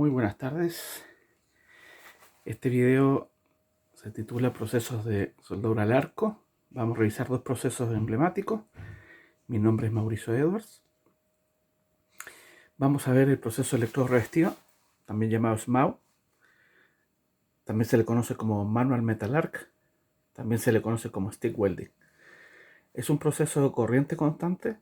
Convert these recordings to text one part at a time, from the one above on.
Muy buenas tardes. Este video se titula Procesos de soldadura al arco. Vamos a revisar dos procesos emblemáticos. Mi nombre es Mauricio Edwards. Vamos a ver el proceso electrodo revestido, también llamado SMAO. También se le conoce como Manual Metal Arc. También se le conoce como Stick Welding. Es un proceso de corriente constante.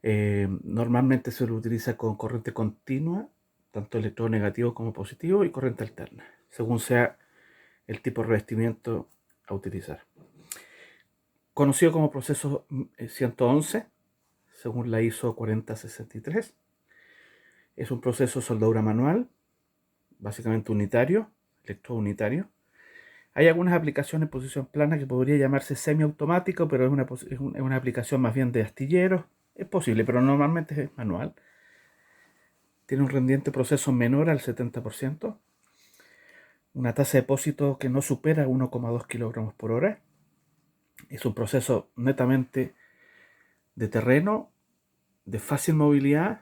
Normalmente se lo utiliza con corriente continua, tanto electrodo negativo como positivo, y corriente alterna, según sea el tipo de revestimiento a utilizar. Conocido como proceso 111, según la ISO 4063. Es un proceso de soldadura manual, básicamente unitario, electrodo unitario. Hay algunas aplicaciones en posición plana que podría llamarse semiautomático, pero es una aplicación más bien de astilleros. Es posible, pero normalmente es manual. Tiene un rendiente proceso menor al 70%. Una tasa de depósito que no supera 1,2 kilogramos por hora. Es un proceso netamente de terreno, de fácil movilidad,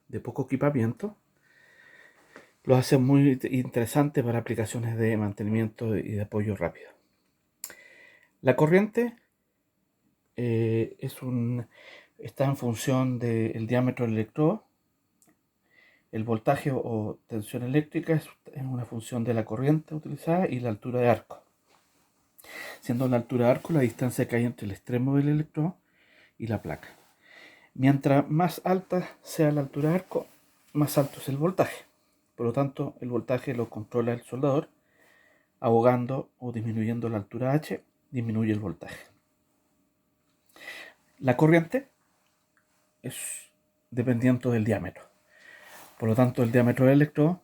de poco equipamiento. Lo hace muy interesante para aplicaciones de mantenimiento y de apoyo rápido. La corriente está en función del diámetro del electrodo. El voltaje o tensión eléctrica es una función de la corriente utilizada y la altura de arco. Siendo la altura de arco la distancia que hay entre el extremo del electrodo y la placa. Mientras más alta sea la altura de arco, más alto es el voltaje. Por lo tanto, el voltaje lo controla el soldador. Ahogando o disminuyendo la altura H, disminuye el voltaje. La corriente es dependiente del diámetro. Por lo tanto, el diámetro del electrodo,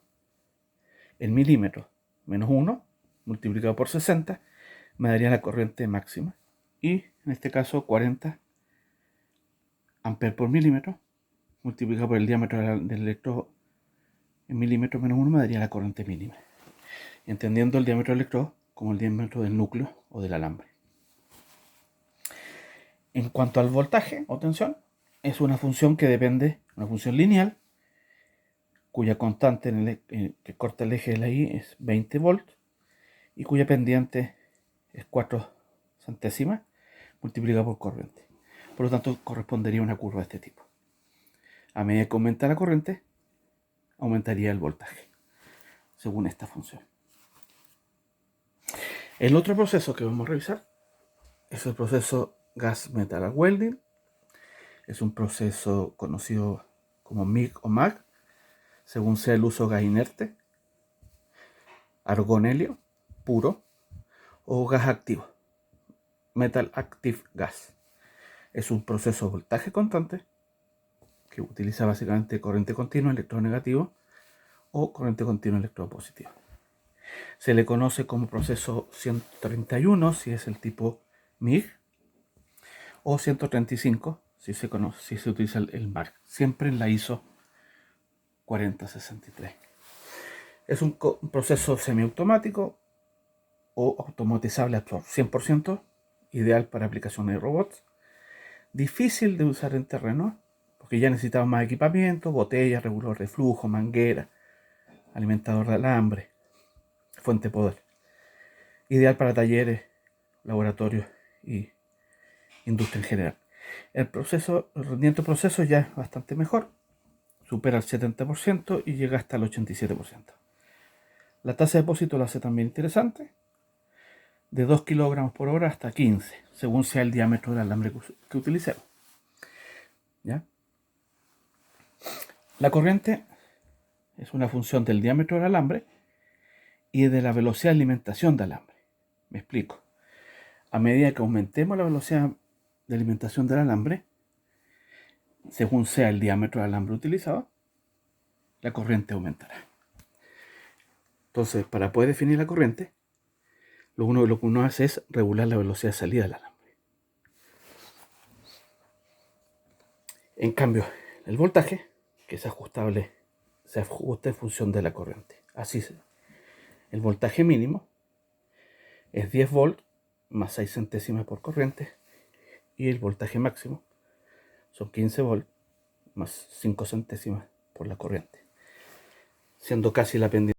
el milímetro menos 1 multiplicado por 60, me daría la corriente máxima. Y en este caso, 40 amperes por milímetro multiplicado por el diámetro del electrodo en milímetro menos 1 me daría la corriente mínima. Entendiendo el diámetro del electrodo como el diámetro del núcleo o del alambre. En cuanto al voltaje o tensión, es una función que depende, una función lineal, cuya constante que corta el eje de la Y es 20 volts y cuya pendiente es 4 centésimas multiplicado por corriente. Por lo tanto, correspondería a una curva de este tipo. A medida que aumenta la corriente, aumentaría el voltaje, según esta función. El otro proceso que vamos a revisar es el proceso Gas Metal Arc Welding. Es un proceso conocido como MIG o MAG, según sea el uso gas inerte, argón helio puro o gas activo, Metal Active Gas. Es un proceso de voltaje constante que utiliza básicamente corriente continua electrodo negativo o corriente continua electrodo positivo. Se le conoce como proceso 131 si es el tipo MIG o 135 si se utiliza el MAG, siempre en la ISO 4063. Es un proceso semiautomático o automatizable a 100%, ideal para aplicaciones de robots. Difícil de usar en terreno, porque ya necesitamos más equipamiento, botellas, regulador de flujo, manguera, alimentador de alambre, fuente de poder. Ideal para talleres, laboratorios y industria en general. El rendimiento del proceso ya es bastante mejor, supera el 70% y llega hasta el 87%. La tasa de depósito lo hace también interesante, de 2 kilogramos por hora hasta 15, según sea el diámetro del alambre que utilicemos. ¿Ya? La corriente es una función del diámetro del alambre y de la velocidad de alimentación del alambre. Me explico. A medida que aumentemos la velocidad de alimentación del alambre, según sea el diámetro del alambre utilizado, la corriente aumentará. Entonces, para poder definir la corriente, lo que uno hace es regular la velocidad de salida del alambre. En cambio, el voltaje, que es ajustable, se ajusta en función de la corriente. Así es. El voltaje mínimo es 10 volts más 6 centésimas por corriente y el voltaje máximo son 15 volts más 5 centésimas por la corriente. siendo casi la pendiente.